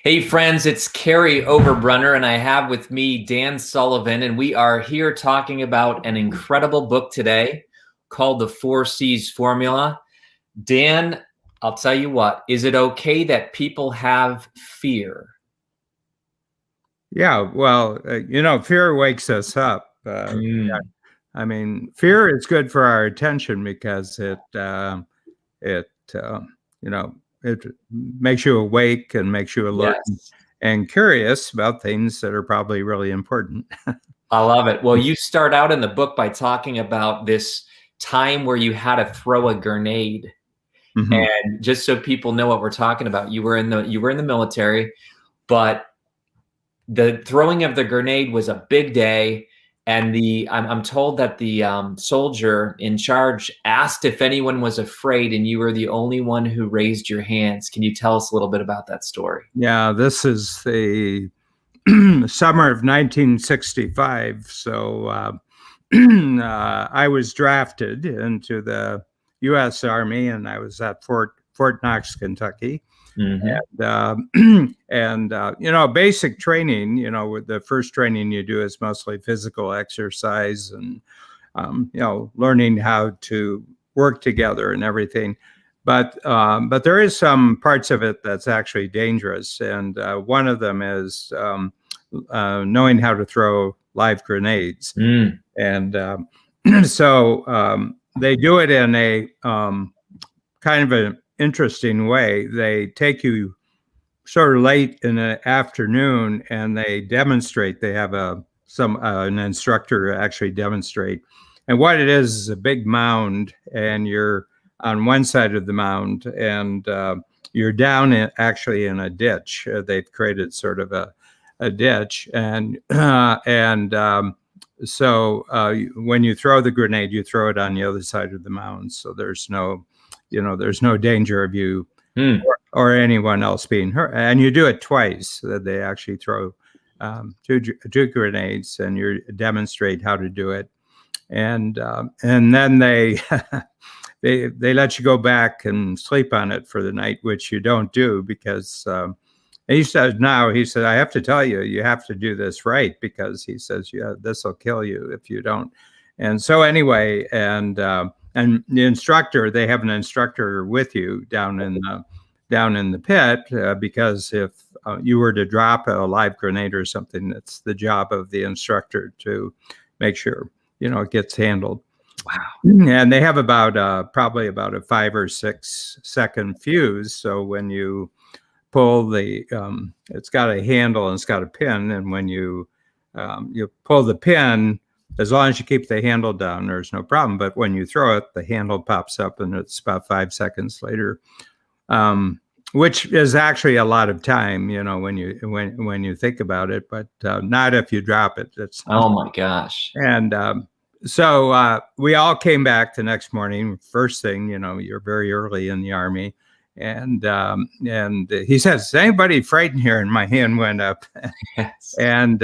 Hey friends, it's Carrie Overbrunner, and I have with me Dan Sullivan, and we are here talking about an incredible book today called The 4C's Formula. Dan, I'll tell you what, is it okay that people have fear? Yeah, well, fear wakes us up. Mm, I mean, fear is good for our attention because it you know it makes you awake and makes you alert yes, and curious about things that are probably really important. I love it. Well, you start out in the book by talking about this time where you had to throw a grenade. Mhm. And just so people know what we're talking about, you were in the military, but the throwing of the grenade was a big day, and I'm told that the soldier in charge asked if anyone was afraid, and you were the only one who raised your hands. Can you tell us a little bit about that story? Yeah, this is the summer of 1965. So I was drafted into the U.S. Army, and I was at Fort Knox, Kentucky. Hmm. Basic training, with the first training you do is mostly physical exercise and learning how to work together and everything. But there is some parts of it that's actually dangerous, and one of them is knowing how to throw live grenades. Mm. And they do it in a kind of an interesting way. They take you sort of late in the afternoon and they demonstrate. They have an instructor actually demonstrate. And what it is a big mound, and you're on one side of the mound, and you're down actually in a ditch. They've created sort of a ditch, and when you throw the grenade, you throw it on the other side of the mound, so there's no danger of you Mm. or anyone else being hurt. And you do it twice. They actually throw two grenades, and you demonstrate how to do it. And then they they let you go back and sleep on it for the night, which you don't do because he said, I have to tell you, you have to do this right, because he says, yeah, this will kill you if you don't. And so anyway, and the instructor, they have an instructor with you down in the pit, because if you were to drop a live grenade or something, it's the job of the instructor to make sure it gets handled. Wow. And they have probably about a 5 or 6 second fuse. So when you pull it's got a handle and it's got a pin, and when you pull the pin, as long as you keep the handle down, there's no problem. But when you throw it, the handle pops up, and it's about 5 seconds later, which is actually a lot of time, when you think about it. But not if you drop it. Oh my gosh. And so we all came back the next morning. First thing, you're very early in the Army. And he says, "Is anybody frightened here?" And my hand went up. Yes. And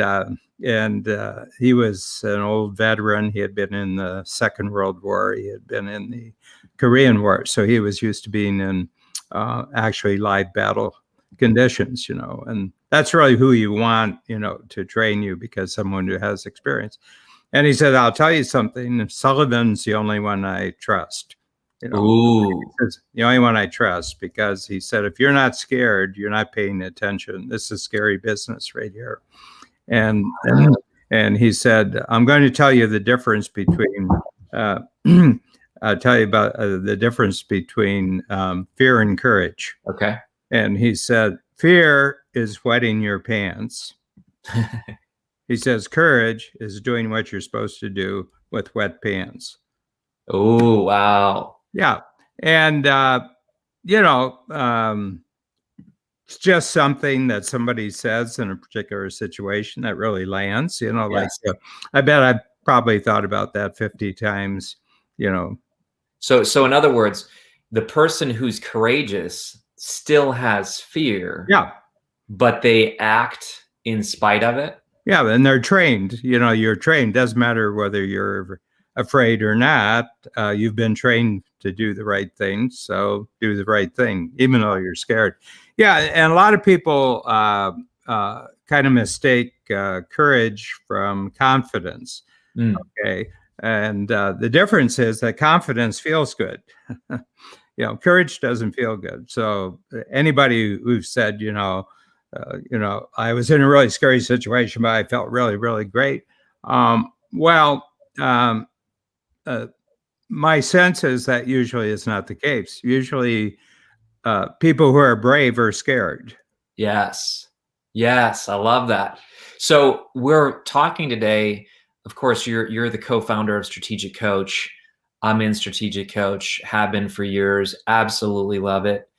he was an old veteran. He had been in the Second World War. He had been in the Korean War. So he was used to being in actually live battle conditions, and that's really who you want, to train you, because someone who has experience. And he said, "I'll tell you something. Sullivan's the only one I trust." Ooh. It's the only one I trust, because he said, if you're not scared, you're not paying attention. This is scary business right here. And and he said, "I'm going to tell you the difference between I'll tell you about the difference between fear and courage." Okay. And he said, "Fear is wetting your pants." He says, "Courage is doing what you're supposed to do with wet pants." Oh, wow. Yeah. And, you know, it's just something that somebody says in a particular situation that really lands, Yes. I bet I probably thought about that 50 times, you know. So in other words, the person who's courageous still has fear, Yeah. but they act in spite of it? Yeah. And they're trained, you're trained. Doesn't matter whether you're afraid or not. You've been trained to do the right thing. So do the right thing, even though you're scared. Yeah, and a lot of people kind of mistake courage from confidence. Mm, Okay, and the difference is that confidence feels good. Courage doesn't feel good. So anybody who's said, I was in a really scary situation, but I felt really, really great. Well, uh, my sense is that usually is not the case. Usually, people who are brave are scared. yes. Yes, I love that. So we're talking today. Of course, you're the co-founder of Strategic Coach. I'm in Strategic Coach, have been for years. Absolutely love it.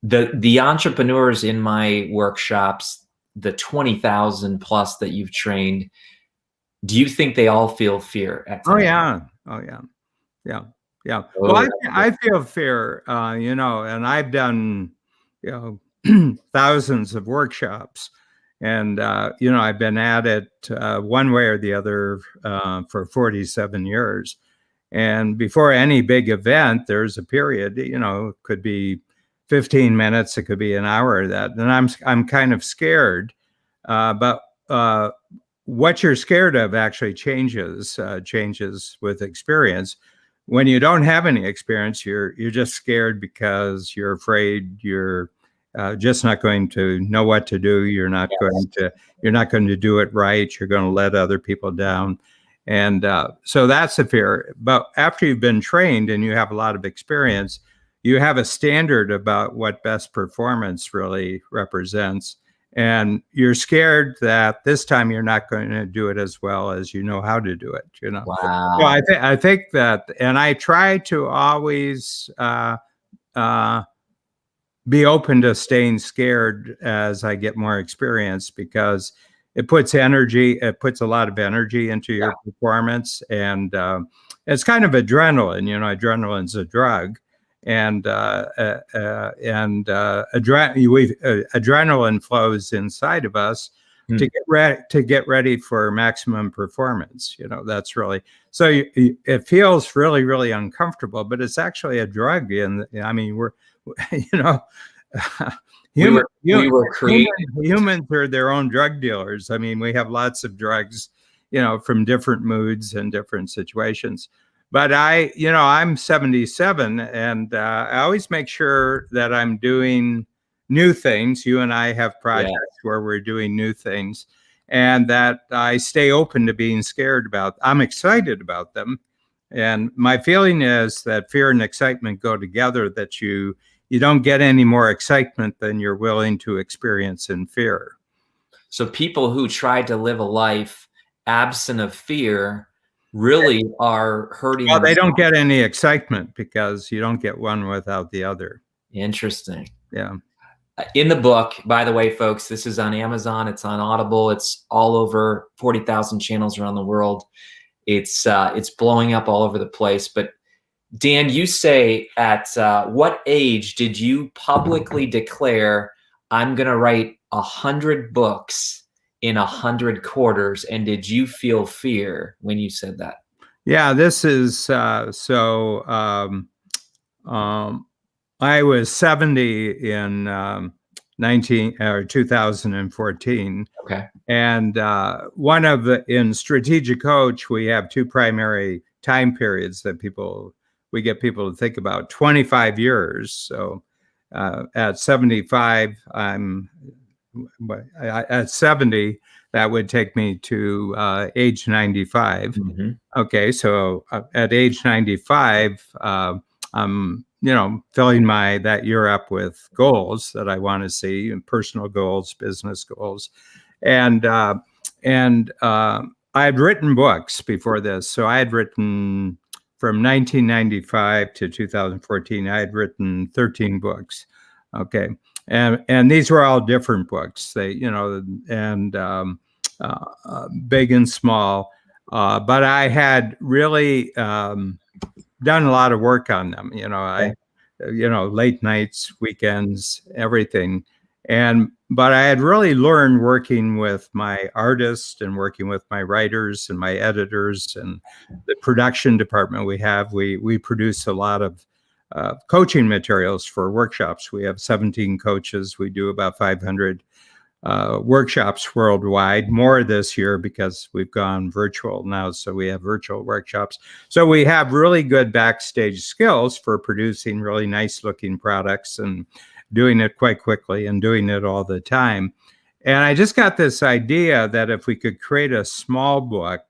The entrepreneurs in my workshops, the 20,000 plus that you've trained, do you think they all feel fear at Oh times? yeah, oh yeah, yeah, yeah. Well, Oh, I feel fear, and I've done, thousands of workshops, and I've been at it one way or the other for 47 years. And before any big event, there's a period, it could be 15 minutes, it could be an hour of that. And I'm kind of scared. But what you're scared of actually changes with experience. When you don't have any experience, you're just scared because you're afraid you're just not going to know what to do. You're not going to do it right. You're going to let other people down. And so that's the fear. But after you've been trained and you have a lot of experience, you have a standard about what best performance really represents. And you're scared that this time you're not going to do it as well as you know how to do it. So wow. I think that, and I try to always uh, be open to staying scared as I get more experience, because it puts a lot of energy into your performance. And it's kind of adrenaline. Adrenaline's a drug. And adrenaline flows inside of us Hmm. to get ready for maximum performance. That's really so. It feels really, really uncomfortable, but it's actually a drug. And I mean, we're you know We human, were we were created. humans are their own drug dealers. I mean, we have lots of drugs, from different moods and different situations. But I'm 77, and I always make sure that I'm doing new things. You and I have projects Yeah. where we're doing new things, and that I stay open to being scared about. I'm excited about them. And my feeling is that fear and excitement go together, that you don't get any more excitement than you're willing to experience in fear. So people who try to live a life absent of fear really are hurting Well, they themselves. don't get any excitement because you don't get one without the other. Interesting. Yeah. In the book, by the way, folks, this is on Amazon. It's on Audible. It's all over 40,000 channels around the world. It's blowing up all over the place. But Dan, you say at what age did you publicly declare, I'm going to write 100 books in 100 quarters? And did you feel fear when you said that? Yeah, this is so. I was 70 in 2014. Okay. And in Strategic Coach, we have two primary time periods that we get people to think about: 25 years. So at 75, at 70, that would take me to age 95. Mm-hmm. Okay, so at age 95, I'm filling that year up with goals that I want to see, and personal goals, business goals, and I had written books before this. So I had written from 1995 to 2014. I had written 13 books. Okay, and these were all different books. They and big and small. But I had really done a lot of work on them. Late nights, weekends, everything. But I had really learned working with my artists and working with my writers and my editors and the production department we have. We produce a lot of coaching materials for workshops. We have 17 coaches. We do about 500 workshops worldwide, more this year because we've gone virtual now. So we have virtual workshops. So we have really good backstage skills for producing really nice looking products and doing it quite quickly and doing it all the time. And I just got this idea that if we could create a small book,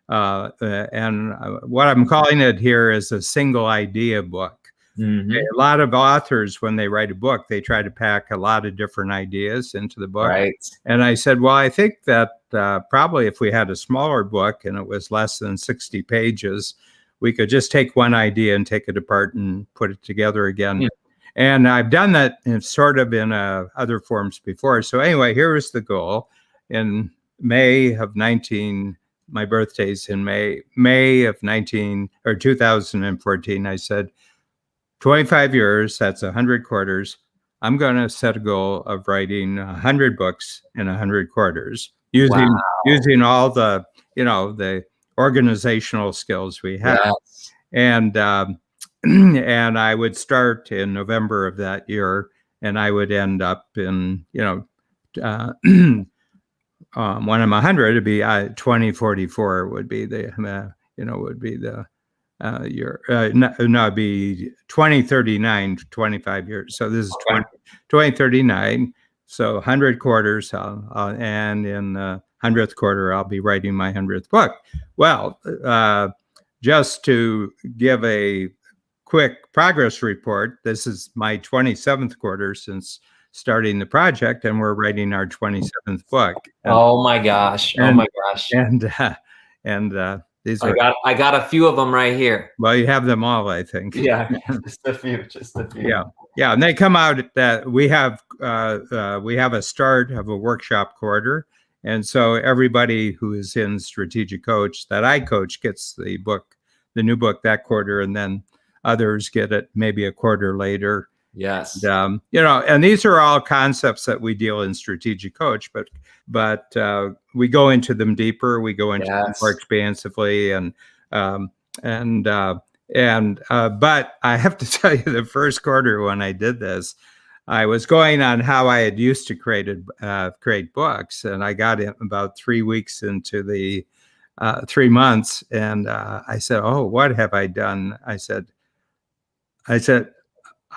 and what I'm calling it here is a single idea book. Mm-hmm. A lot of authors, when they write a book, they try to pack a lot of different ideas into the book. Right. And I said, well, I think that probably if we had a smaller book and it was less than 60 pages, we could just take one idea and take it apart and put it together again. Yeah. And I've done that in other forms before. So anyway, here was the goal. In May of my birthday's in May of 2014, I said, 25 years, that's 100 quarters. I'm going to set a goal of writing 100 books in 100 quarters using all the, the organizational skills we have. Yes. And and I would start in November of that year, and I would end up in, when I'm 100, it'd be 2044 would be the, year. No, it'd be 2039, 25 years. So this is 2039. So 100 quarters, and in the 100th quarter, I'll be writing my 100th book. Well, just to give a quick progress report, this is my 27th quarter since starting the project, and we're writing our 27th book. Oh my gosh! And these I got a few of them right here. Well, you have them all, I think. Yeah, just a few. Yeah, and they come out that we have a start of a workshop quarter, and so everybody who is in Strategic Coach that I coach gets the new book that quarter, and then others get it maybe a quarter later. Yes. And, and these are all concepts that we deal in Strategic Coach, but we go into them deeper. We go into them more expansively, but I have to tell you, the first quarter when I did this, I was going on how I had used to create books, and I got in about 3 weeks into the 3 months, and I said, "Oh, what have I done?" I said,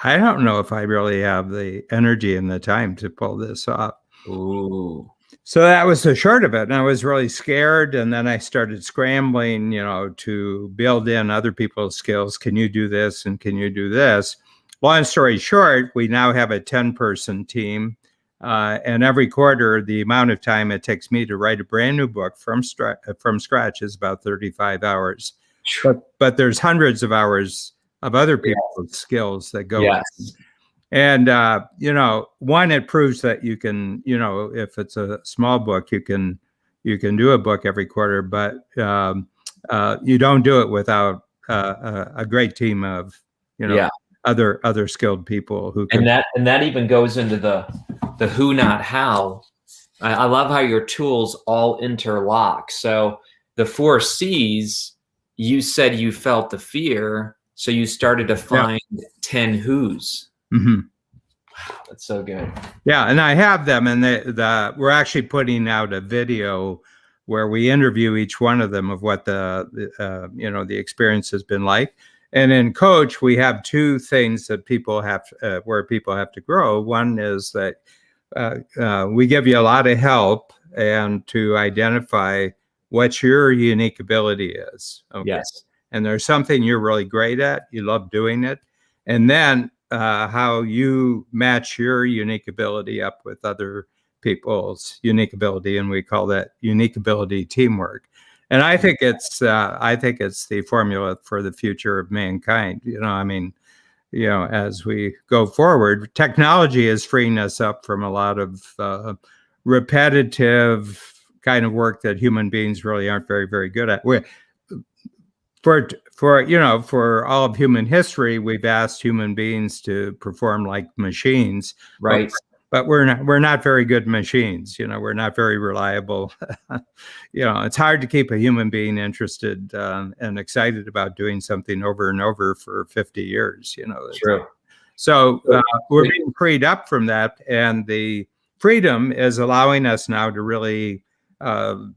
I don't know if I really have the energy and the time to pull this off. Ooh. So that was the short of it. And I was really scared. And then I started scrambling, to build in other people's skills. Can you do this? And can you do this? Long story short, we now have a 10-person team. And every quarter, the amount of time it takes me to write a brand new book from scratch is about 35 hours. But there's hundreds of hours of other people's skills that go in. And, one, it proves that you can, if it's a small book, you can do a book every quarter, but you don't do it without a great team of, other skilled people who can. And that even goes into the who, not how. I love how your tools all interlock. So the 4 C's, you said you felt the fear, so you started to find 10 who's. Mm-hmm. Wow, that's so good. Yeah, and I have them, and we're actually putting out a video where we interview each one of them of what the experience has been like. And in Coach, we have 2 things that people have where people have to grow. One is that we give you a lot of help and to identify what your unique ability is. Okay? Yes. And there's something you're really great at, you love doing it. And then how you match your unique ability up with other people's unique ability. And we call that unique ability teamwork. And I think it's the formula for the future of mankind. As we go forward, technology is freeing us up from a lot of repetitive kind of work that human beings really aren't very, very good at. For all of human history, we've asked human beings to perform like machines. Right. but we're not very good machines. We're not very reliable. It's hard to keep a human being interested and excited about doing something over and over for 50 years. True. So we're being freed up from that, and the freedom is allowing us now to really, to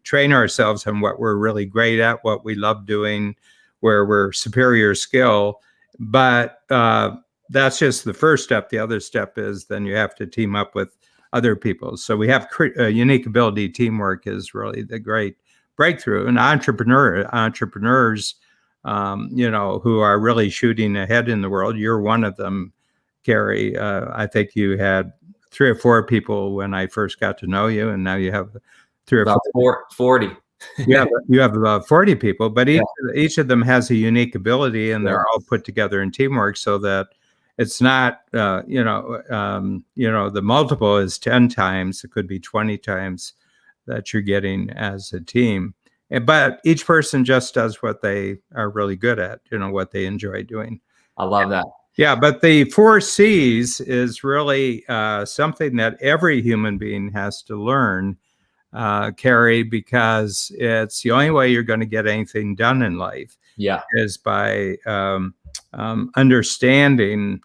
train ourselves on what we're really great at, what we love doing, where we're superior skill. But that's just the first step. The other step is then you have to team up with other people. So we have unique ability. Teamwork is really the great breakthrough. And entrepreneurs, who are really shooting ahead in the world. You're one of them, Gary. I think you had 3 or 4 people when I first got to know you, and now you have 3 or about 40. You have about 40 people, but each of them has a unique ability, and they're all put together in teamwork, so that it's not, the multiple is 10 times. It could be 20 times that you're getting as a team. But each person just does what they are really good at, what they enjoy doing. I love that. Yeah, but the 4 C's is really something that every human being has to learn, Carrie, because it's the only way you're going to get anything done in life. Yeah, is by understanding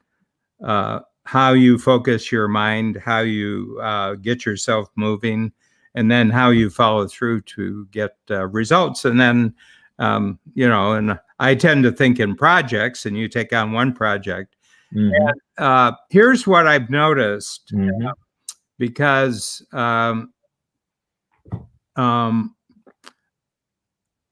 how you focus your mind, how you get yourself moving, and then how you follow through to get results. And then, and I tend to think in projects, and you take on one project. Mm-hmm. And, here's what I've noticed, Mm-hmm. because a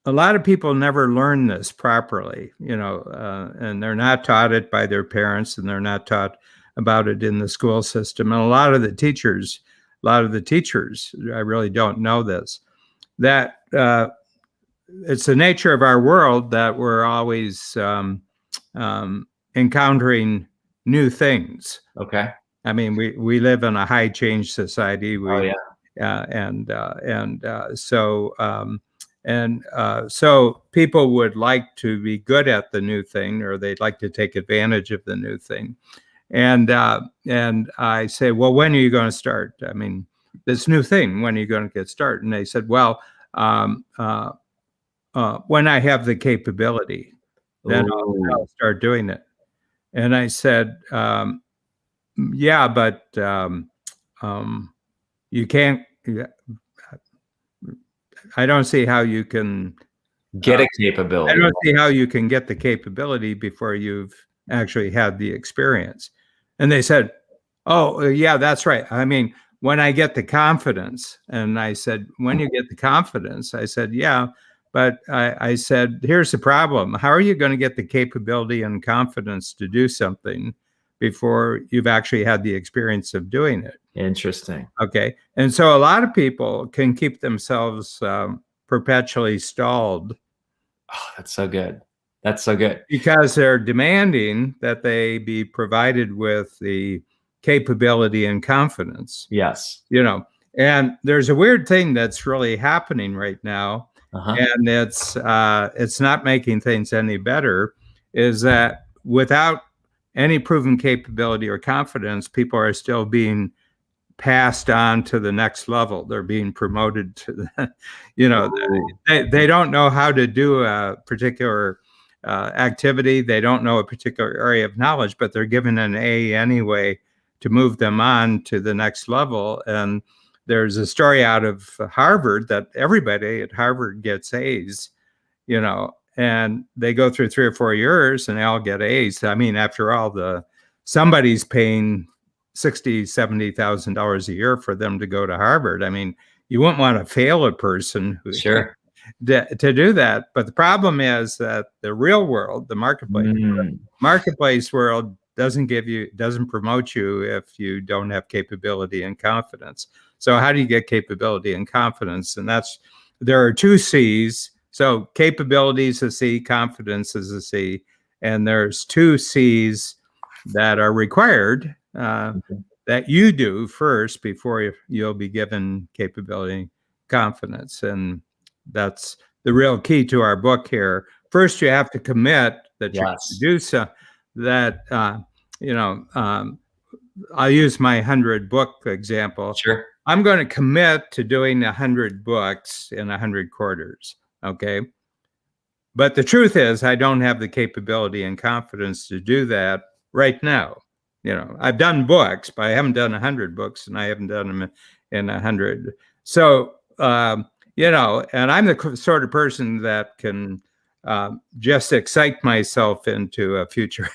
lot of people never learn this properly, and they're not taught it by their parents, and they're not taught about it in the school system. And a lot of the teachers, I really don't know this, that it's the nature of our world that we're always encountering new things. Okay. I mean, we live in a high change society. So people would like to be good at the new thing, or they'd like to take advantage of the new thing. And I say, well, when are you going to start? I mean, this new thing, when are you going to get started? And they said, well, when I have the capability, then I'll start doing it. And I said, yeah, but you can't. I don't see how you can get a capability. I don't see how you can get the capability before you've actually had the experience. And they said, oh, yeah, that's right. I mean, when I get the confidence. And I said, when you get the confidence? I said, yeah. But I said, here's the problem. How are you going to get the capability and confidence to do something before you've actually had the experience of doing it? Interesting. Okay. And so a lot of people can keep themselves perpetually stalled. Oh, that's so good. That's so good. Because they're demanding that they be provided with the capability and confidence. Yes. And there's a weird thing that's really happening right now. And it's not making things any better, is that without any proven capability or confidence, people are still being passed on to the next level. They're being promoted to the, they don't know how to do a particular activity. They don't know a particular area of knowledge, but they're given an A anyway to move them on to the next level. And there's a story out of Harvard that everybody at Harvard gets A's, and they go through 3 or 4 years and they all get A's. I mean, after all, somebody's paying $60,000-$70,000 a year for them to go to Harvard. I mean, you wouldn't want to fail a person to do that. But the problem is that the real world, the marketplace world, doesn't promote you if you don't have capability and confidence. So how do you get capability and confidence? And there are 2 C's. So capability is a C, confidence is a C, and there's 2 C's that are required that you do first before you'll be given capability, confidence. And that's the real key to our book here. First, you have to commit that you're going to do so, that you know, I'll use my 100-book example. Sure. I'm going to commit to doing 100 books in 100 quarters. Okay. But the truth is, I don't have the capability and confidence to do that right now. You know, I've done books, but I haven't done 100 books, and I haven't done them in 100. So, you know, and I'm the sort of person that can just excite myself into a future,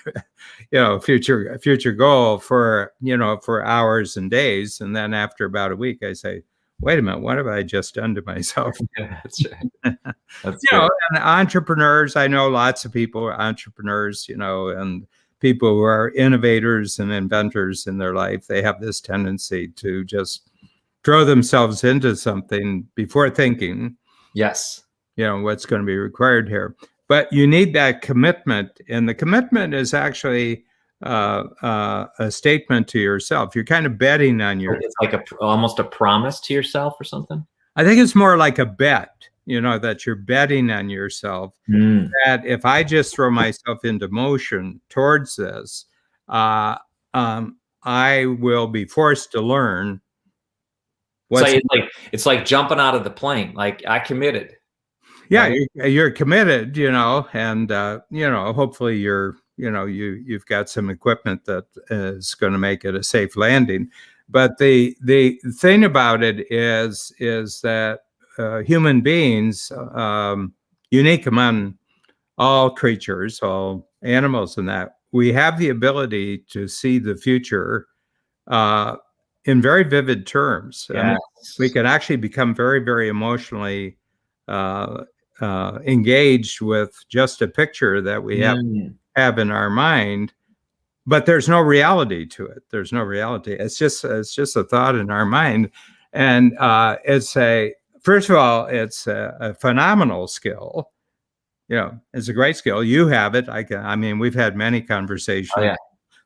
you know, future goal for, you know, for hours and days. And then after about a week, I say, wait a minute, what have I just done to myself? Yeah, that's right. That's You know, and entrepreneurs, I know lots of people are entrepreneurs, you know, and people who are innovators and inventors in their life. They have this tendency to just throw themselves into something before thinking, Yes. you know, what's going to be required here. But you need that commitment, and the commitment is actually a statement to yourself. You're kind of betting on your. It's like almost a promise to yourself or something. I think it's more like a bet, you know, that you're betting on yourself, that if I just throw myself into motion towards this, I will be forced to learn. It's like jumping out of the plane. Like, I committed. Yeah, you're committed, you know, and you know, hopefully you've got some equipment that is going to make it a safe landing. But the thing about it is that human beings, unique among all creatures, all animals, and that we have the ability to see the future in very vivid terms. Yes. I mean, we can actually become very, very emotionally engaged with just a picture that we have in our mind, but there's no reality to it. There's no reality. It's just a thought in our mind, and first of all, it's a phenomenal skill. You know, it's a great skill. You have it. I mean, we've had many conversations. Oh, yeah.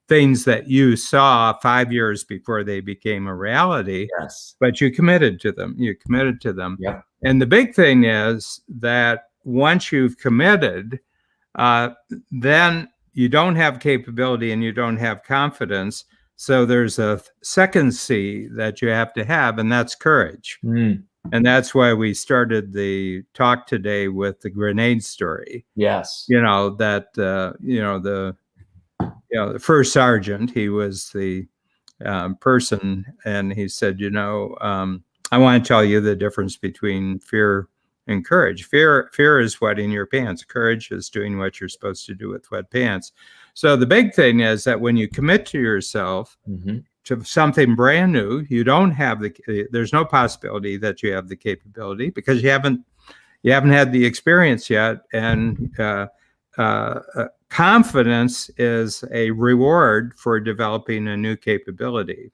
Things that you saw 5 years before they became a reality. Yes. But you committed to them. You committed to them. Yep. And the big thing is that once you've committed, then you don't have capability and you don't have confidence. So there's a second C that you have to have, and that's courage. And that's why we started the talk today with the grenade story. Yes. You know, that, the first sergeant, he was the person, and he said, you know, I want to tell you the difference between fear and courage. Fear is wetting your pants. Courage is doing what you're supposed to do with wet pants. So the big thing is that when you commit to yourself to something brand new, you don't have there's no possibility that you have the capability because you haven't had the experience yet. And confidence is a reward for developing a new capability.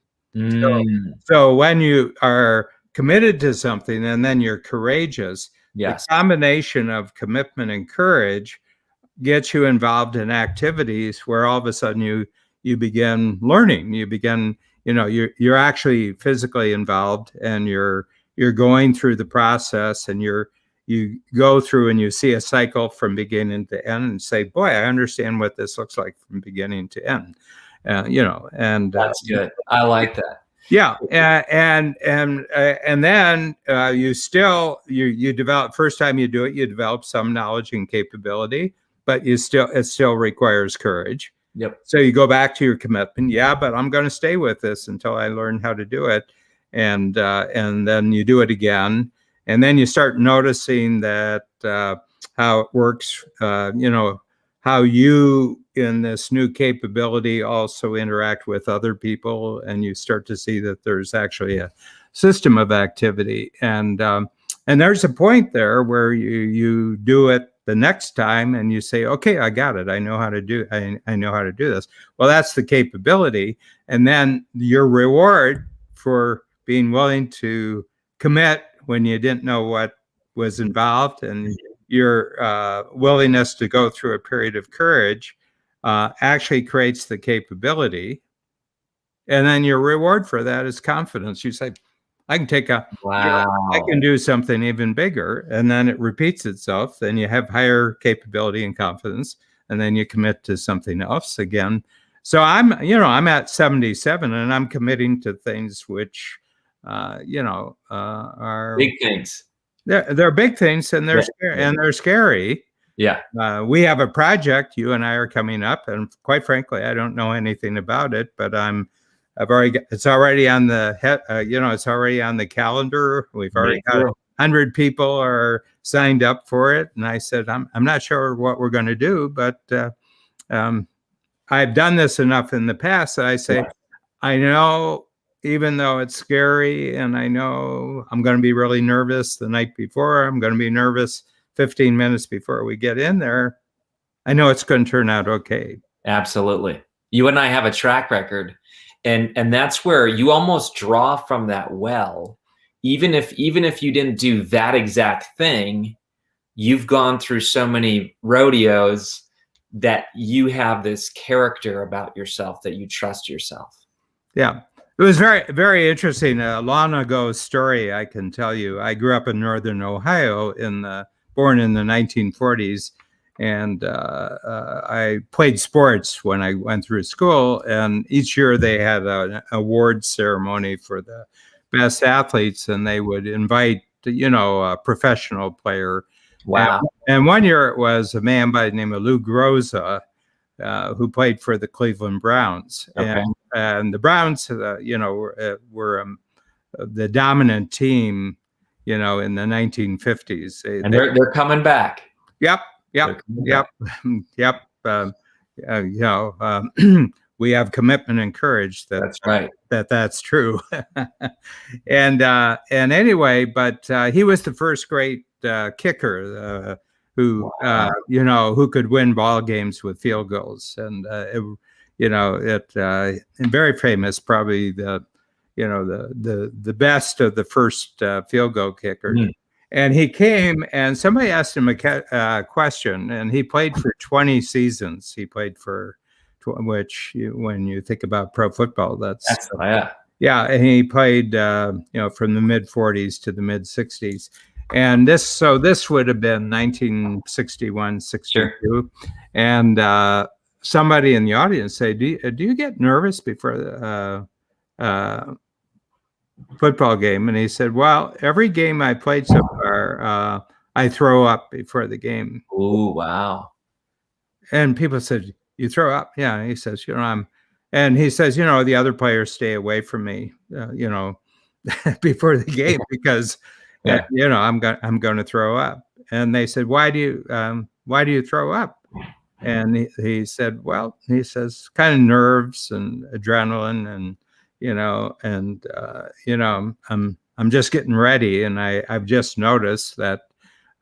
So when you are committed to something and then you're courageous, yes, the combination of commitment and courage gets you involved in activities where all of a sudden you begin learning. You begin, you know, you're actually physically involved, and you're going through the process, and you go through and you see a cycle from beginning to end and say, boy, I understand what this looks like from beginning to end. You know, and that's good. I like that. Yeah, and then you develop. First time you do it, you develop some knowledge and capability, but it still requires courage. Yep. So you go back to your commitment. Yeah, but I'm going to stay with this until I learn how to do it, and then you do it again, and then you start noticing that how it works. You know, how you in this new capability also interact with other people, and you start to see that there's actually a system of activity, and there's a point there where you do it the next time and you say, okay, I got it. I know how to do this. Well, that's the capability. And then your reward for being willing to commit when you didn't know what was involved, and your willingness to go through a period of courage actually creates the capability. And then your reward for that is confidence. You say, I can I can do something even bigger. And then it repeats itself. Then you have higher capability and confidence. And then you commit to something else again. So I'm at 77 and I'm committing to things which, are Big things. they're big things and Yeah. they're scary. Yeah. We have a project, you and I are coming up, and quite frankly, I don't know anything about it, but it's already on the it's already on the calendar. We've already got 100 people are signed up for it. And I said, I'm not sure what we're going to do, but I've done this enough in the past that I say, I know, even though it's scary and I know I'm going to be really nervous the night before, I'm going to be nervous 15 minutes before we get in there, I know it's going to turn out okay. Absolutely. You and I have a track record, and that's where you almost draw from that well. Even if you didn't do that exact thing, you've gone through so many rodeos that you have this character about yourself that you trust yourself. Yeah. It was very, very interesting. A long ago story I can tell you. I grew up in northern Ohio, born in the 1940s, and I played sports when I went through school. And each year they had an award ceremony for the best athletes, and they would invite, a professional player. Wow. And one year it was a man by the name of Lou Groza, who played for the Cleveland Browns. Okay. And the Browns, were the dominant team, in the 1950s. And they're coming back. Yep. We have commitment and courage. That's right. That's true. And anyway, but he was the first great kicker who who could win ball games with field goals, and very famous, probably the best of the first field goal kickers. Mm. And he came, and somebody asked him a question, and he played for 20 seasons. He played for, which when you think about pro football, that's yeah. And he played, from the mid 40s to the mid 60s. And this would have been 1961, 62. Sure. And somebody in the audience say, do you get nervous before the football game? And he said, well, every game I played so far, I throw up before the game. Oh, wow. And people said, you throw up? Yeah. And he says, and he says, the other players stay away from me, before the game because I'm going to throw up. And they said, why do you throw up? And he said, well, kind of nerves and adrenaline, and I'm just getting ready, and I've just noticed that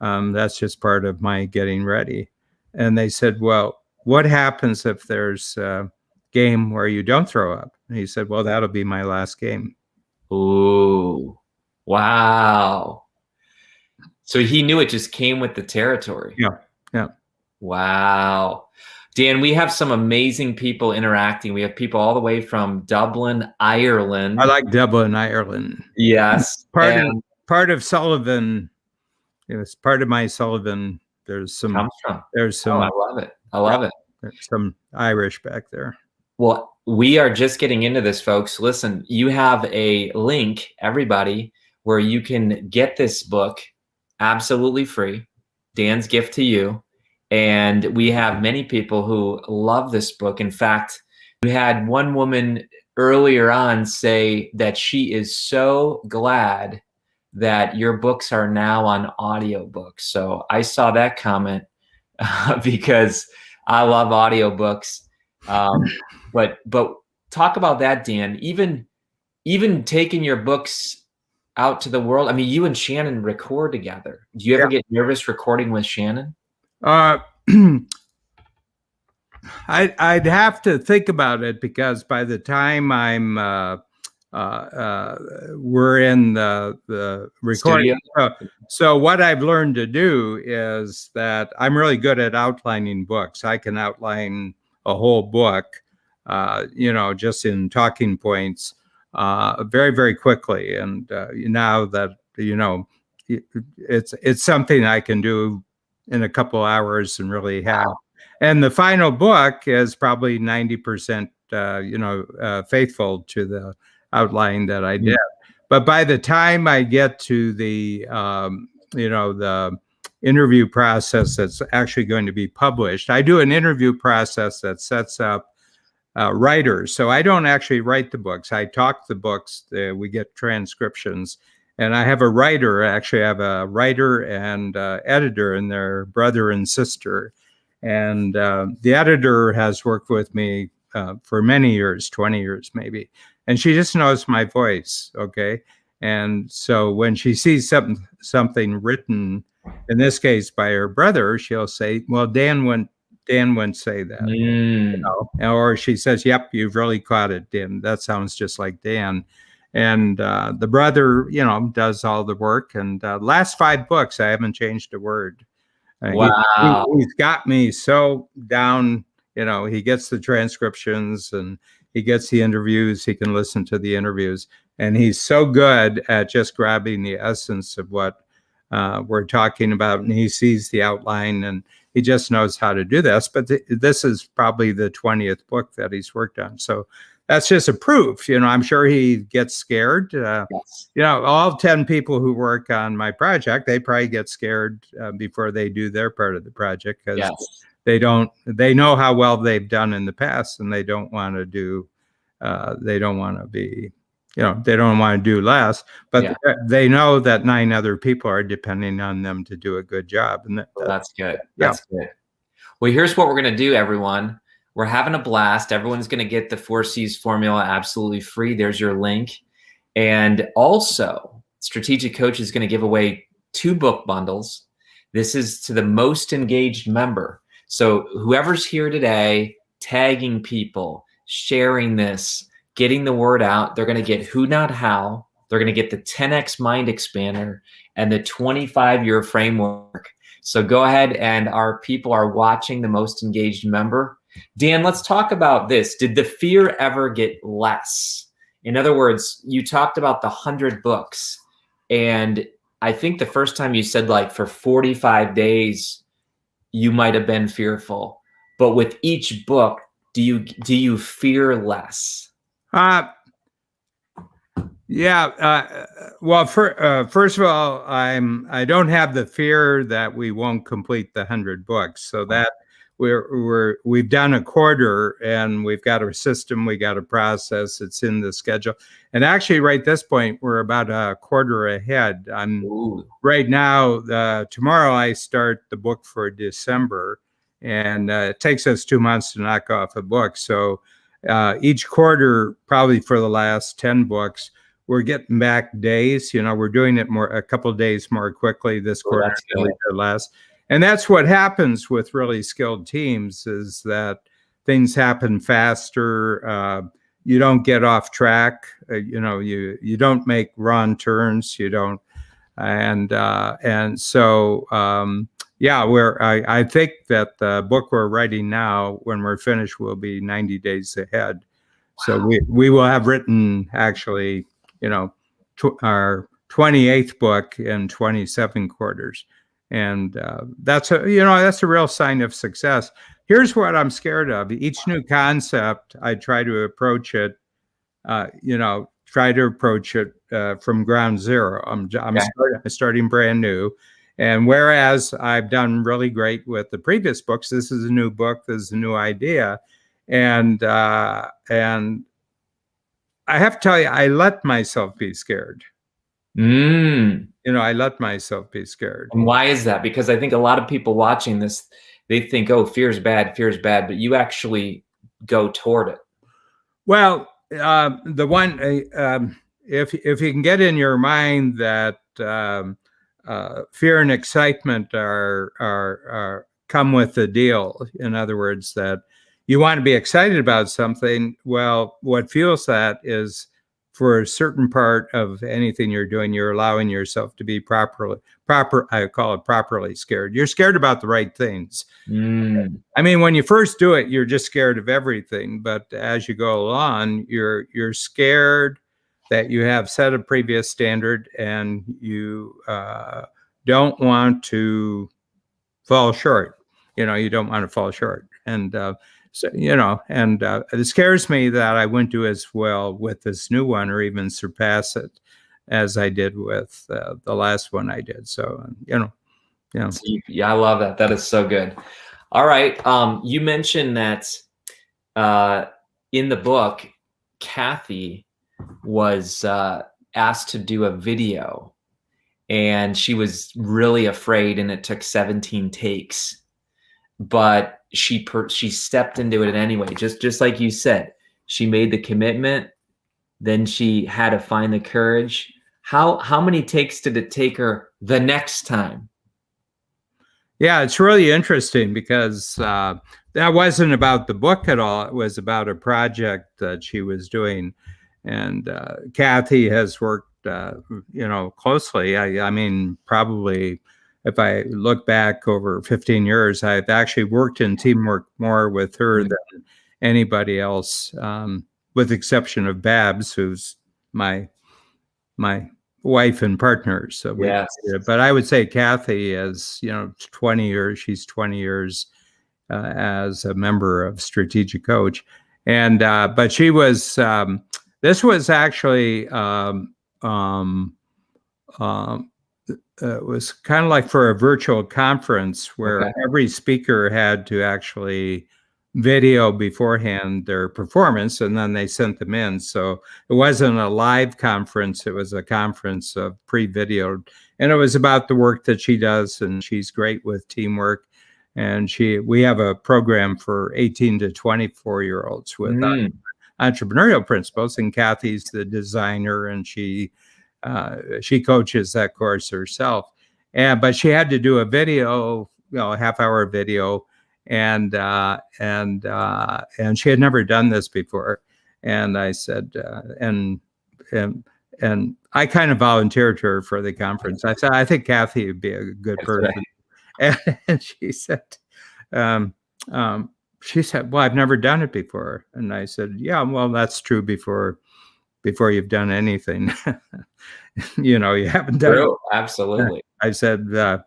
that's just part of my getting ready. And they said, well, what happens if there's a game where you don't throw up? And he said, well, that'll be my last game. Ooh, wow. So he knew it just came with the territory. Yeah. Wow. Dan, we have some amazing people interacting. We have people all the way from Dublin, Ireland. I like Dublin, Ireland. Yes. Part of Sullivan. It's part of my Sullivan. There's some. Oh, I love it. There's some Irish back there. Well, we are just getting into this, folks. Listen, you have a link, everybody, where you can get this book absolutely free. Dan's gift to you. And we have many people who love this book. In fact, we had one woman earlier on say that she is so glad that your books are now on audiobooks. So I saw that comment because I love audiobooks. But talk about that, Dan. Even taking your books out to the world. I mean, you and Shannon record together. Do you ever get nervous recording with Shannon? I'd have to think about it, because by the time we're in the recording. So what I've learned to do is that I'm really good at outlining books. I can outline a whole book, just in talking points, very, very quickly. And now that, it's something I can do in a couple hours and really have And the final book is probably 90%, faithful to the outline that I did. But by the time I get to the, the interview process that's actually going to be published, I do an interview process that sets up writers. So I don't actually write the books. I talk the books. We get transcriptions. And I have a writer. Actually, I have a writer and editor, and they're brother and sister. And the editor has worked with me for many years, 20 years maybe. And she just knows my voice, okay? And so when she sees something written, in this case by her brother, she'll say, well, Dan wouldn't say that. Or she says, yep, you've really caught it, Dan. That sounds just like Dan. And the brother, does all the work. And last 5 books, I haven't changed a word. Wow. He's got me so down. He gets the transcriptions and he gets the interviews. He can listen to the interviews. And he's so good at just grabbing the essence of what we're talking about. And he sees the outline and he just knows how to do this. But this is probably the 20th book that he's worked on. So that's just a proof. I'm sure he gets scared. Yes. All 10 people who work on my project, they probably get scared before they do their part of the project, because they know how well they've done in the past, and they don't want to do, they don't want to do less, but they know that 9 other people are depending on them to do a good job. And that's good. That's good. Well, here's what we're going to do, everyone. We're having a blast. Everyone's going to get the 4 C's formula absolutely free. There's your link. And also, Strategic Coach is going to give away 2 book bundles. This is to the most engaged member. So whoever's here today, tagging people, sharing this, getting the word out, they're going to get Who Not How. They're going to get the 10X Mind Expander and the 25-year framework. So go ahead, and our people are watching the most engaged member. Dan, let's talk about this. Did the fear ever get less? In other words, you talked about the 100 books, and I think the first time you said, like, for 45 days, you might have been fearful. But with each book, do you fear less? Well, first of all, I don't have the fear that we won't complete the 100 books. So that we've done a quarter, and we've got a system, we got a process, it's in the schedule. And actually right this point, we're about a quarter ahead. Right now, tomorrow I start the book for December, and it takes us 2 months to knock off a book. So each quarter, probably for the last 10 books, we're getting back days. We're doing it a couple of days more quickly this quarter than we did last. And that's what happens with really skilled teams, is that things happen faster. You don't get off track. You don't make wrong turns. You don't. And so, I think that the book we're writing now, when we're finished, will be 90 days ahead. Wow. So we will have written actually, our 28th book in 27 quarters. And that's a real sign of success. Here's what I'm scared of. Each new concept, I try to approach it, from ground zero. I'm starting brand new. And whereas I've done really great with the previous books, this is a new book, this is a new idea. And I have to tell you, I let myself be scared. I let myself be scared. And why is that? Because I think a lot of people watching this, they think, oh, fear's bad, but you actually go toward it. Well, the one, if you can get in your mind that fear and excitement are come with the deal. In other words, that you want to be excited about something. Well, what fuels that is, for a certain part of anything you're doing, you're allowing yourself to be I call it properly scared. You're scared about the right things. I mean, when you first do it, you're just scared of everything. But as you go along, you're scared that you have set a previous standard, and you don't want to fall short. you don't want to fall short. And so, and it scares me that I wouldn't do as well with this new one or even surpass it as I did with the last one I did. So, So yeah, I love that. That is so good. All right. You mentioned that in the book, Kathy was asked to do a video, and she was really afraid, and it took 17 takes, but she stepped into it anyway. Just like you said, she made the commitment. Then she had to find the courage. How many takes did it take her the next time? Yeah, it's really interesting because that wasn't about the book at all. It was about a project that she was doing. And Kathy has worked, closely. I mean, probably if I look back over 15 years, I've actually worked in teamwork more with her than anybody else, with the exception of Babs, who's my wife and partner. So but I would say Kathy is, 20 years. She's 20 years as a member of Strategic Coach, and but she was. This was actually it was kind of like for a virtual conference where every speaker had to actually video beforehand their performance, and then they sent them in. So it wasn't a live conference. It was a conference of pre-videoed, and it was about the work that she does, and she's great with teamwork. And we have a program for 18 to 24-year-olds with entrepreneurial principles, and Kathy's the designer, and she coaches that course herself. But she had to do a video, a half-hour video, and she had never done this before. And I said, and I kind of volunteered her for the conference. I said, I think Kathy would be a good person. Right. And she said, well, I've never done it before. And I said, yeah, well, that's true before you've done anything. You haven't done it. Absolutely. I said, a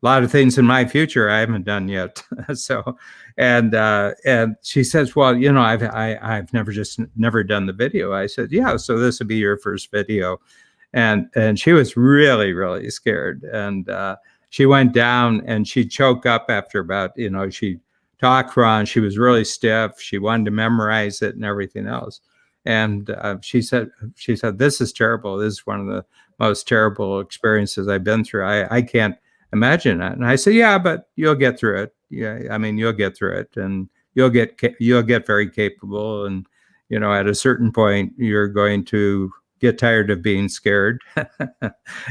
lot of things in my future I haven't done yet. So, and she says, well, I've never done the video. I said, yeah, so this will be your first video. And she was really, really scared. And she went down and she choked up after about, she talked wrong. She was really stiff. She wanted to memorize it and everything else. And she said, this is terrible. This is one of the most terrible experiences I've been through. I can't imagine it. And I said, yeah, but you'll get through it. Yeah, I mean, you'll get through it, and you'll get very capable. And at a certain point, you're going to get tired of being scared,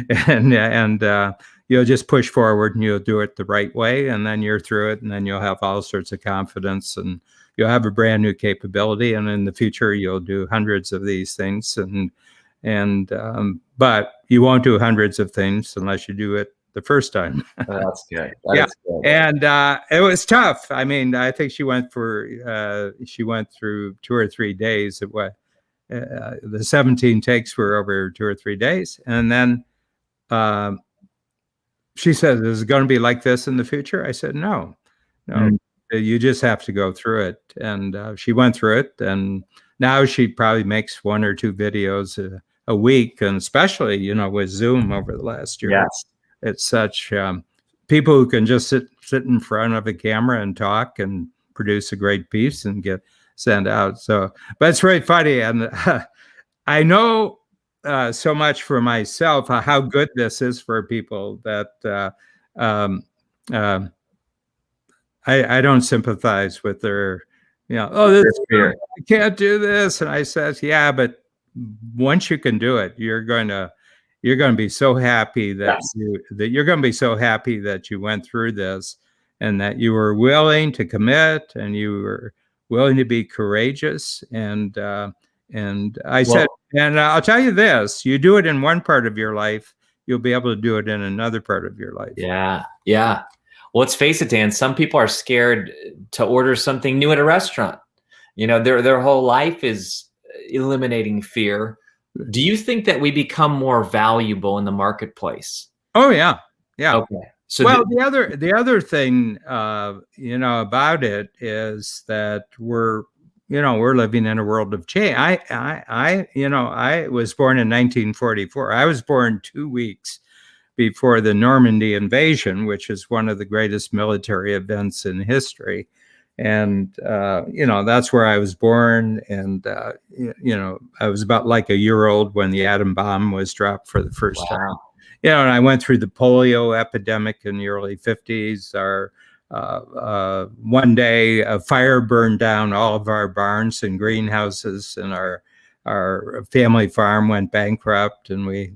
and you'll just push forward, and you'll do it the right way, and then you're through it, and then you'll have all sorts of confidence, and you'll have a brand new capability, and in the future, you'll do hundreds of these things, but you won't do hundreds of things unless you do it the first time. That's good. That is good. And it was tough. I mean, I think she went through 2 or 3 days. The 17 takes were over 2 or 3 days. And then she said, is it going to be like this in the future? I said, no. You just have to go through it. And she went through it. And now she probably makes 1 or 2 videos a week. And especially, with Zoom over the last year. Yes. It's such people who can just sit in front of a camera and talk and produce a great piece and get sent out. So, but it's really funny. And I know so much for myself how good this is for people that I don't sympathize with their, this fear. I can't do this. And I says, yeah, but once you can do it, you're going to be so happy that you're going to be so happy that you went through this, and that you were willing to commit, and you were willing to be courageous. And I said, and I'll tell you this: you do it in one part of your life, you'll be able to do it in another part of your life. Yeah. Well, let's face it, Dan. Some people are scared to order something new at a restaurant. Their whole life is eliminating fear. Do you think that we become more valuable in the marketplace? Oh, yeah. Yeah. Okay. So Well, the other thing, about it is that we're living in a world of change. I was born in 1944. I was born 2 weeks before the Normandy invasion, which is one of the greatest military events in history. And, that's where I was born. And, I was about like a year old when the atom bomb was dropped for the first time. wow. And I went through the polio epidemic in the early 50s. One day, a fire burned down all of our barns and greenhouses, and our family farm went bankrupt, and we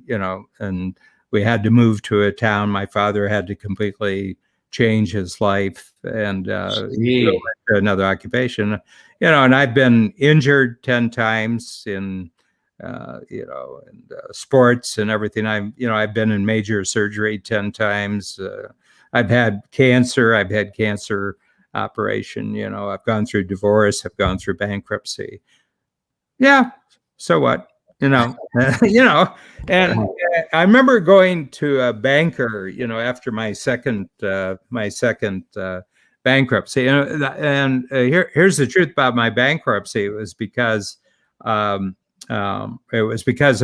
had to move to a town. My father had to completely change his life and go Gee. to another occupation. And I've been injured 10 times in sports and everything. I've been in major surgery 10 times. I've had cancer. I've had cancer operation. I've gone through divorce. I've gone through bankruptcy. Yeah. So what? And I remember going to a banker, after my second bankruptcy. Here's the truth about my bankruptcy. It was because of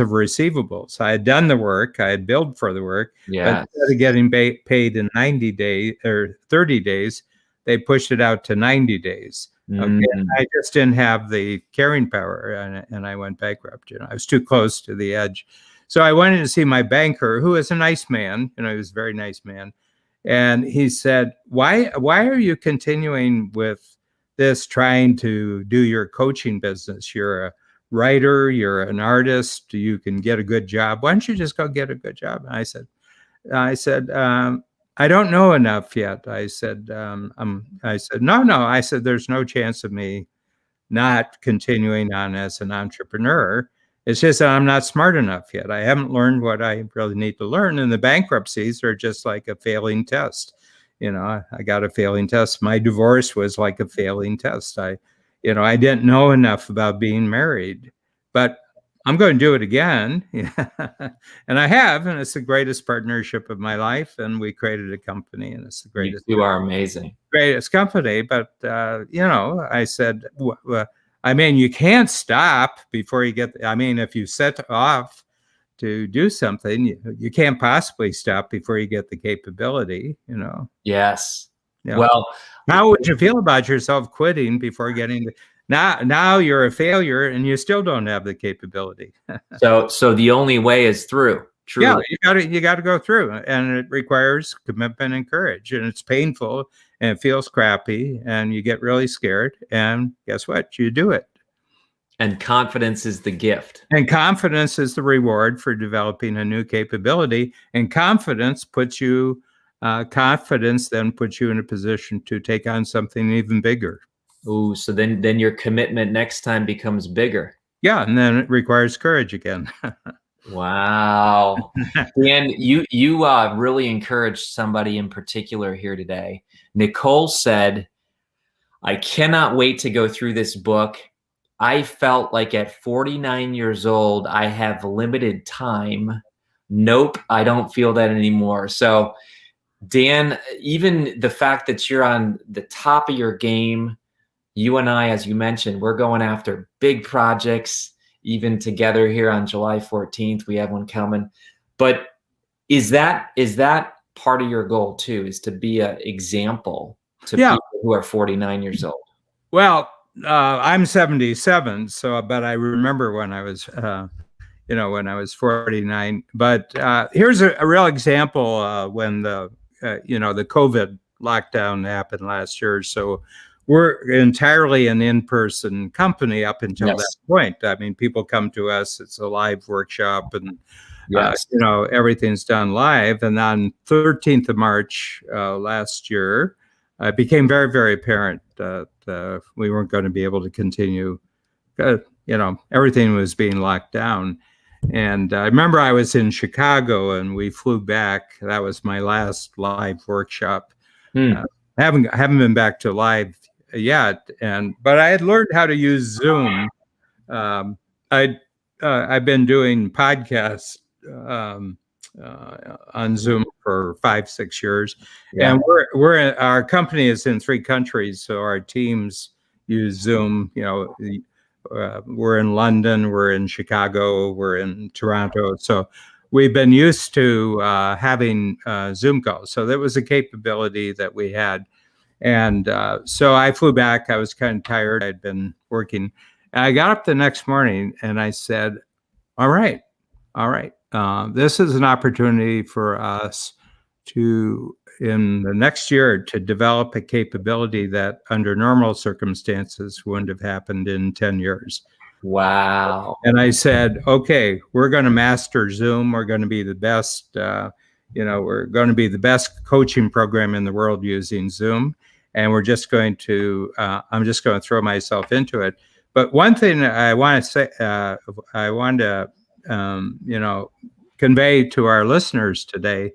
receivables. I had done the work. I had billed for the work. Yeah. But instead of getting paid in 90 days or 30 days, they pushed it out to 90 days. Okay. I just didn't have the carrying power, and I went bankrupt. I was too close to the edge. So I went in to see my banker, who is a nice man. He was a very nice man. And he said, why are you continuing with this, trying to do your coaching business? You're a writer, you're an artist, you can get a good job. Why don't you just go get a good job? And I said, I don't know enough yet. I said, no. I said, there's no chance of me not continuing on as an entrepreneur. It's just that I'm not smart enough yet. I haven't learned what I really need to learn. And the bankruptcies are just like a failing test. I got a failing test. My divorce was like a failing test. I didn't know enough about being married, but I'm going to do it again. And I have, and it's the greatest partnership of my life. And we created a company, and it's the greatest. You are amazing. Greatest company. But, I said, you can't stop before you get, if you set off to do something, you can't possibly stop before you get the capability, Yes. Yeah. Well, how would you feel about yourself quitting before getting now you're a failure and you still don't have the capability. So the only way is through. Truly. Yeah, you got to go through, and it requires commitment and courage, and it's painful and it feels crappy, and you get really scared, and guess what? You do it. And confidence is the gift. And confidence is the reward for developing a new capability, and confidence then puts you in a position to take on something even bigger. Ooh, so then your commitment next time becomes bigger. Yeah, and then it requires courage again. Wow. Dan, you really encouraged somebody in particular here today. Nicole said, I cannot wait to go through this book. I felt like at 49 years old, I have limited time. Nope, I don't feel that anymore. So Dan, even the fact that you're on the top of your game, you and I, as you mentioned, we're going after big projects, even together here on July 14th. We have one coming. But is that part of your goal too, is to be an example to people who are 49 years old? Well, I'm 77, but I remember when I was, when I was 49. But here's a real example when the COVID lockdown happened last year. So we're entirely an in-person company up until that point. People come to us. It's a live workshop, and everything's done live. And on 13th of March last year, it became very, very apparent that we weren't going to be able to continue. Everything was being locked down. And I remember I was in Chicago, and we flew back. That was my last live workshop. Haven't been back to live yet, but I had learned how to use Zoom. I've been doing podcasts on Zoom for 5-6 years, Yeah. and our company is in 3 countries, so our teams use Zoom. We're in London, we're in Chicago, we're in Toronto, so we've been used to having Zoom calls. So that was a capability that we had. And so I flew back. I was kind of tired. I'd been working. And I got up the next morning and I said, all right. This is an opportunity for us to, in the next year, to develop a capability that under normal circumstances wouldn't have happened in 10 years. Wow. And I said, okay, we're going to master Zoom. We're going to be the best, we're going to be the best coaching program in the world using Zoom. And we're just going to, I'm just going to throw myself into it. But one thing I want to say, I want to, convey to our listeners today,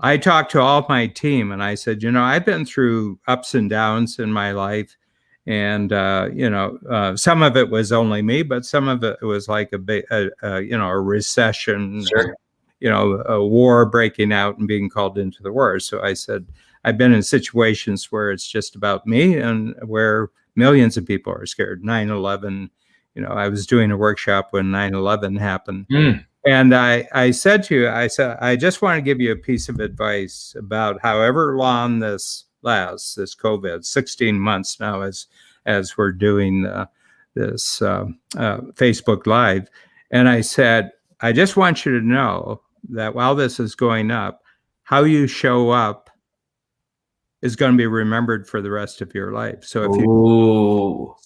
I talked to all of my team and I said, I've been through ups and downs in my life. And, some of it was only me, but some of it was like a recession, Sure. a war breaking out and being called into the war. So I said, I've been in situations where it's just about me and where millions of people are scared. 9/11, I was doing a workshop when 9/11 happened. Mm. And I said to you, I just want to give you a piece of advice about however long this lasts, this COVID, 16 months now as we're doing this Facebook Live. And I said, I just want you to know that while this is going up, how you show up is going to be remembered for the rest of your life. So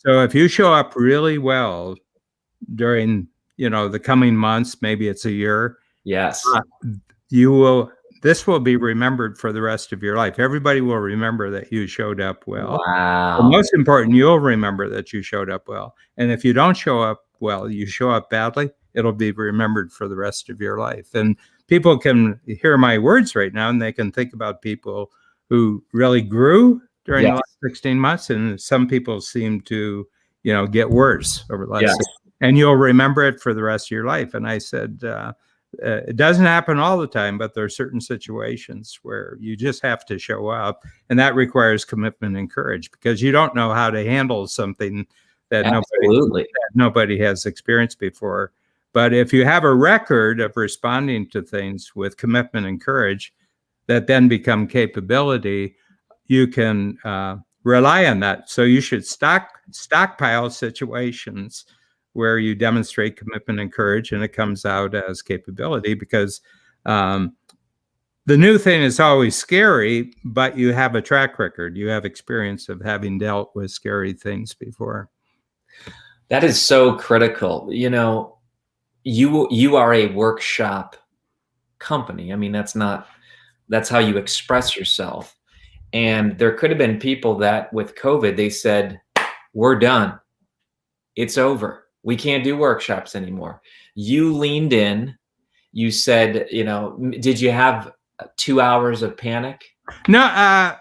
if you show up really well during the coming months, maybe it's a year. Yes. This will be remembered for the rest of your life. Everybody will remember that you showed up well. Wow. But most important, you'll remember that you showed up well. And if you don't show up well, you show up badly, it'll be remembered for the rest of your life. And people can hear my words right now and they can think about people who really grew during the last 16 months. And some people seem to, get worse over the last and you'll remember it for the rest of your life. And I said, it doesn't happen all the time, but there are certain situations where you just have to show up. And that requires commitment and courage because you don't know how to handle something that nobody has experienced before. But if you have a record of responding to things with commitment and courage that then become capability, you can rely on that. So you should stockpile situations where you demonstrate commitment and courage and it comes out as capability because the new thing is always scary, but you have a track record. You have experience of having dealt with scary things before. That is so critical. You are a workshop company. I mean, that's how you express yourself. And there could have been people that with COVID, they said, we're done. It's over. We can't do workshops anymore. You leaned in. You said, did you have 2 hours of panic? No,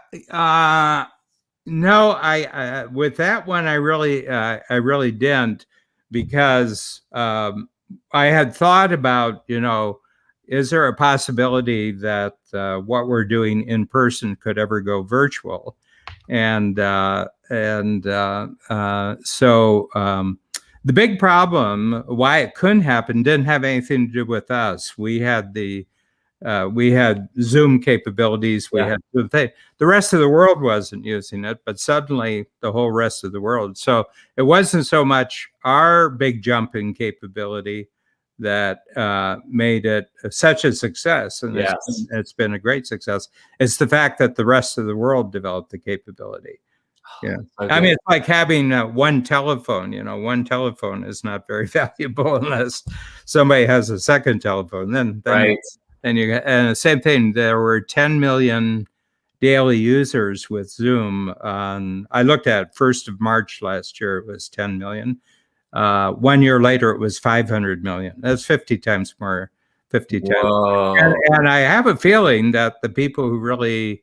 no. I with that one, I really didn't because I had thought about, is there a possibility that what we're doing in person could ever go virtual? And so the big problem why it couldn't happen didn't have anything to do with us. We had Zoom capabilities. We had the rest of the world wasn't using it, but suddenly the whole rest of the world. So it wasn't so much our big jump in capability that made it such a success, and it's been a great success. It's the fact that the rest of the world developed the capability. Yeah, I mean, it's like having one telephone. One telephone is not very valuable unless somebody has a second telephone. Then you and the same thing. There were 10 million daily users with Zoom. I looked at 1st of March last year. It was 10 million. 1 year later, it was 500 million. That's 50 times more. 50 times. And I have a feeling that the people who really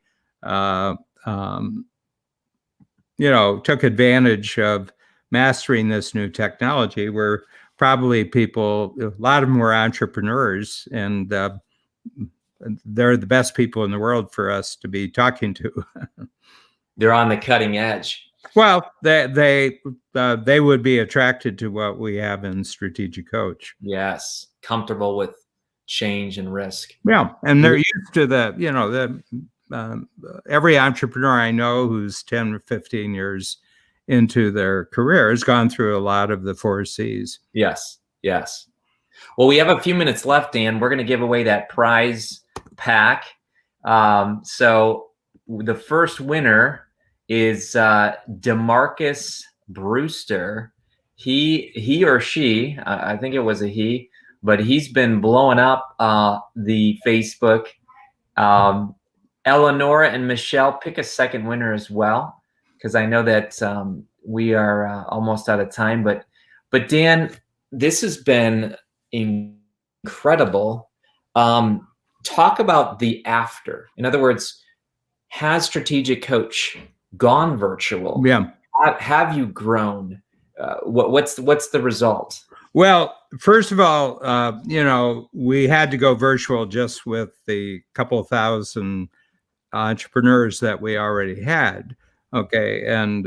took advantage of mastering this new technology were probably people, a lot of them were entrepreneurs and they're the best people in the world for us to be talking to. They're on the cutting edge. Well, they would be attracted to what we have in Strategic Coach. Yes, comfortable with change and risk. Yeah, and they're used to every entrepreneur I know who's 10 or 15 years into their career has gone through a lot of the 4 C's. Yes, yes. Well, we have a few minutes left, Dan. We're going to give away that prize pack. So the first winner is DeMarcus Brewster. He or she, I think it was a he, but he's been blowing up the Facebook. Eleonora and Michelle, pick a second winner as well, because I know that we are almost out of time. But Dan, this has been incredible. Talk about the after. In other words, has Strategic Coach gone virtual? Yeah. Have you grown? What's the result? Well, first of all, we had to go virtual just with the couple thousand entrepreneurs that we already had. Okay. And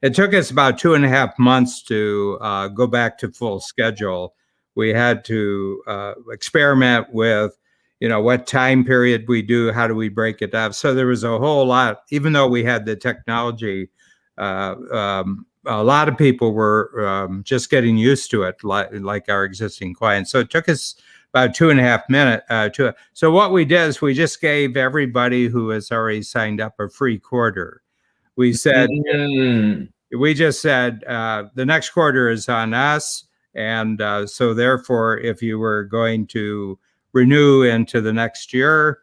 it took us about 2.5 months to go back to full schedule. We had to experiment with, what time period we do, how do we break it up? So there was a whole lot, even though we had the technology, a lot of people were just getting used to it, like our existing clients. So it took us about 2.5 minutes. So what we did is we just gave everybody who has already signed up a free quarter. We said, we just said, the next quarter is on us. And so therefore, if you were going to renew into the next year,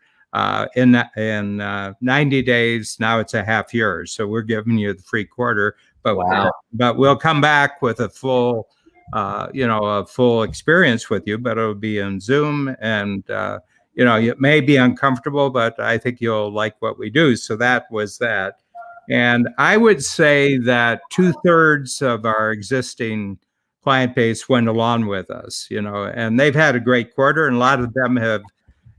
in 90 days, now it's a half year. So we're giving you the free quarter, but we'll come back with a full, a full experience with you, but it'll be in Zoom, and it may be uncomfortable, but I think you'll like what we do. So that was that. And I would say that 2/3 of our existing client base went along with us, and they've had a great quarter, and a lot of them have,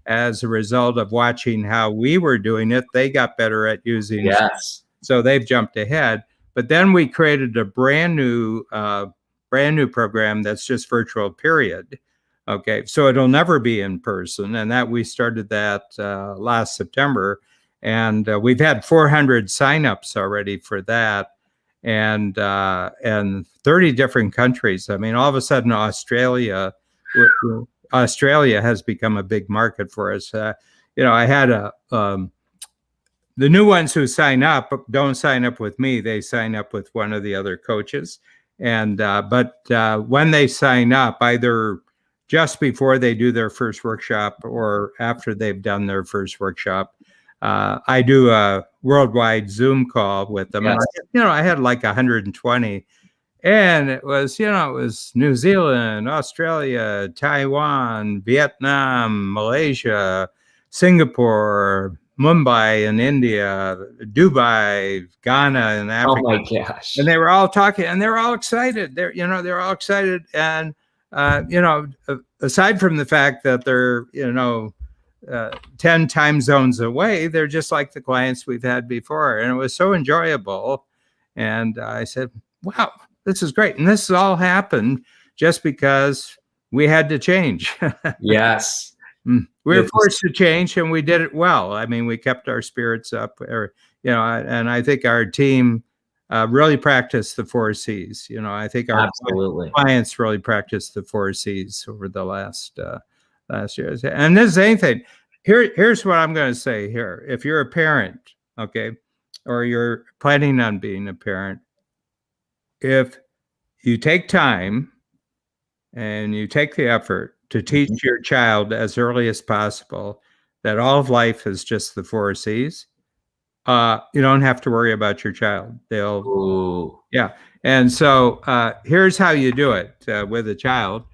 as a result of watching how we were doing it, they got better at using it. So they've jumped ahead. But then we created a brand new program that's just virtual, period. Okay, so it'll never be in person, and that we started that last September, and we've had 400 signups already for that, and 30 different countries. I mean, all of a sudden, Australia has become a big market for us. I had the new ones who sign up don't sign up with me; they sign up with one of the other coaches. And but when they sign up, either just before they do their first workshop or after they've done their first workshop, I do a worldwide Zoom call with them. Yes. And I had like 120, and it was New Zealand, Australia, Taiwan, Vietnam, Malaysia, Singapore, Mumbai in India, Dubai, Ghana in Africa. Oh my gosh! And they were all talking, and they're all excited. They're all excited, and aside from the fact that they're 10 time zones away, they're just like the clients we've had before, and it was so enjoyable. And I said, "Wow, this is great!" And this all happened just because we had to change. Yes. We were forced to change, and we did it well. I mean, we kept our spirits up, and I think our team really practiced the 4 C's. I think our clients really practiced the 4 C's over the last years. And this is anything. Here's what I'm going to say here. If you're a parent, okay, or you're planning on being a parent, if you take time and you take the effort to teach your child as early as possible that all of life is just the 4 C's, you don't have to worry about your child. Yeah. And so here's how you do it with a child.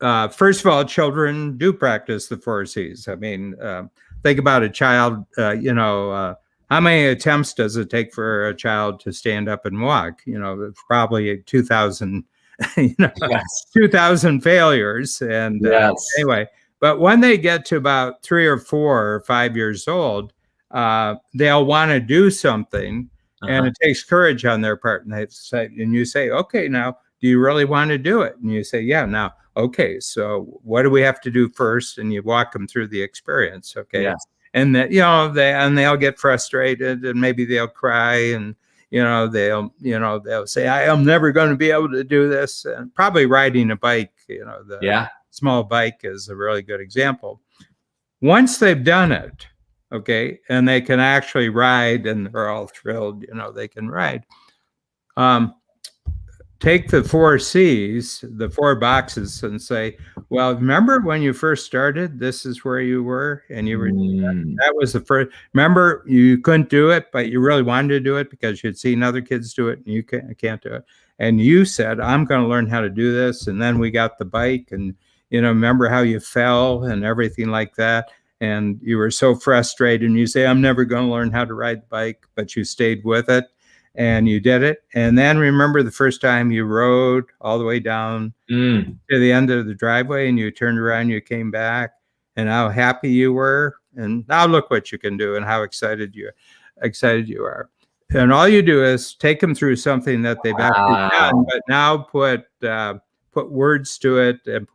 First of all, children do practice the 4 C's. I mean, think about a child, how many attempts does it take for a child to stand up and walk? Probably 2,000 2,000 failures. And anyway, But when they get to about 3 or 4 or 5 years old, they'll want to do something, and it takes courage on their part. And they say, and you say, okay, now, do you really want to do it? And you say, yeah. Now, okay, so what do we have to do first? And you walk them through the experience. Okay. Yes. And that, they'll get frustrated, and maybe they'll cry, and they'll say, I am never going to be able to do this. And probably riding a bike, the small bike is a really good example. Once they've done it, okay, and they can actually ride, and they're all thrilled, they can ride. Take the 4 C's, the 4 boxes, and say, well, remember when you first started, this is where you were, and you were, that was the first, remember you couldn't do it, but you really wanted to do it because you'd seen other kids do it, and you can't do it. And you said, I'm going to learn how to do this. And then we got the bike, and, remember how you fell and everything like that. And you were so frustrated, and you say, I'm never going to learn how to ride the bike, but you stayed with it. And you did it. And then remember the first time you rode all the way down to the end of the driveway, and you turned around, you came back, and how happy you were. And now look what you can do, and how excited you are. And all you do is take them through something that they've actually done, but now put words to it, and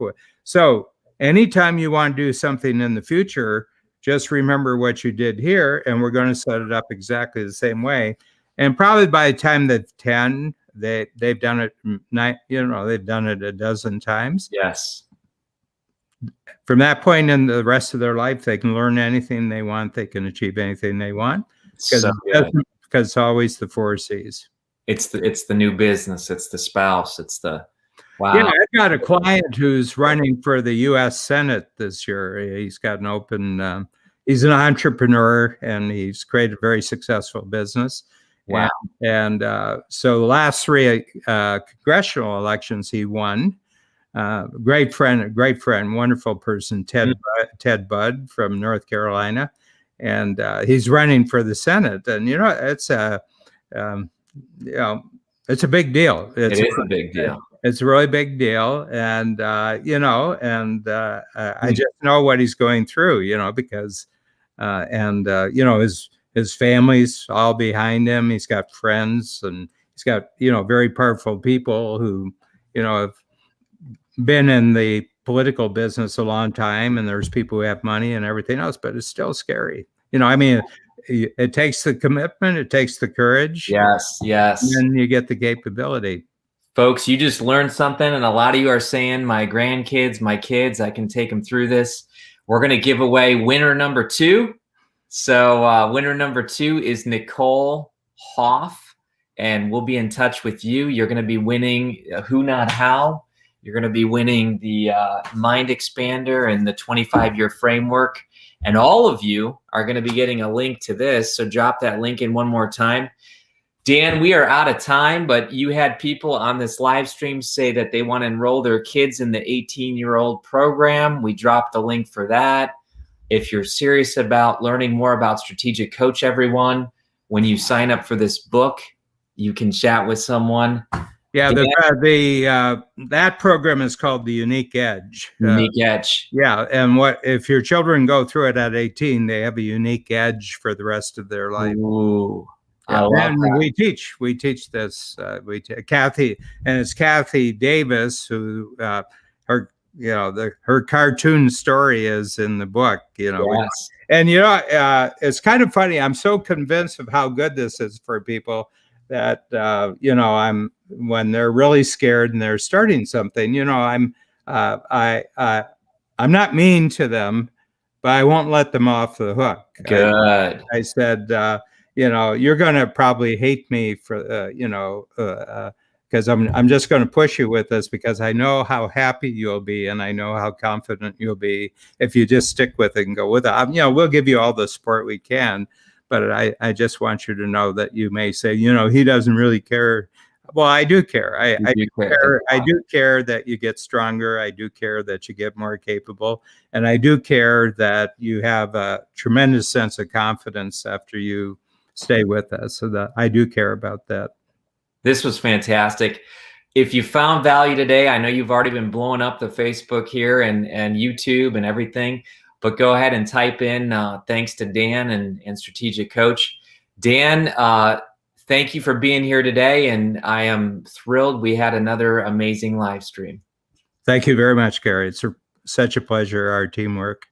so anytime you want to do something in the future, just remember what you did here, and we're going to set it up exactly the same way. And probably by the time they're 10, they've done it. They've done it a dozen times. Yes. From that point in the rest of their life, they can learn anything they want. They can achieve anything they want, because it's always the 4 C's. It's the new business. It's the spouse. It's the wow. Yeah, I've got a client who's running for the U.S. Senate this year. He's got an open. He's an entrepreneur, and he's created a very successful business. Wow. And so the last 3 congressional elections he won. Great friend, wonderful person, Ted Budd from North Carolina. And he's running for the Senate. And, it's it's a big deal. It is a big deal. It's a really big deal. And, I just know what he's going through, because, his family's all behind him. He's got friends, and he's got, very powerful people who, have been in the political business a long time, and there's people who have money and everything else, but it's still scary. It takes the commitment, it takes the courage. Yes. And you get the capability. Folks, you just learned something, and a lot of you are saying, my grandkids, my kids, I can take them through this. We're going to give away winner number 2. So winner number 2 is Nicole Hoff, and we'll be in touch with you. You're going to be winning Who Not How. You're going to be winning the Mind Expander and the 25-year framework. And all of you are going to be getting a link to this. So drop that link in one more time. Dan, we are out of time, but you had people on this live stream say that they want to enroll their kids in the 18-year-old program. We dropped the link for that. If you're serious about learning more about Strategic Coach, everyone, when you sign up for this book, you can chat with someone. Yeah, that program is called the Unique Edge. Unique Edge. Yeah, and if your children go through it at 18, they have a unique edge for the rest of their life. Ooh, and we teach this. Kathy, and it's Kathy Davis who her cartoon story is in the book. Yes. And it's kind of funny. I'm so convinced of how good this is for people that when they're really scared and they're starting something, I'm not mean to them, but I won't let them off the hook. Good. I said, you're going to probably hate me for because I'm just going to push you with this, because I know how happy you'll be, and I know how confident you'll be if you just stick with it and go with it. We'll give you all the support we can, but I just want you to know that you may say, he doesn't really care. Well, I do care. I do care that you get stronger. I do care that you get more capable, and I do care that you have a tremendous sense of confidence after you stay with us. So that I do care about that. This was fantastic. if you found value today, I know you've already been blowing up the Facebook here and YouTube and everything, but go ahead and type in thanks to Dan and Strategic Coach. Dan, thank you for being here today, and I am thrilled we had another amazing live stream. Thank you very much, Gary. It's such a pleasure, our teamwork.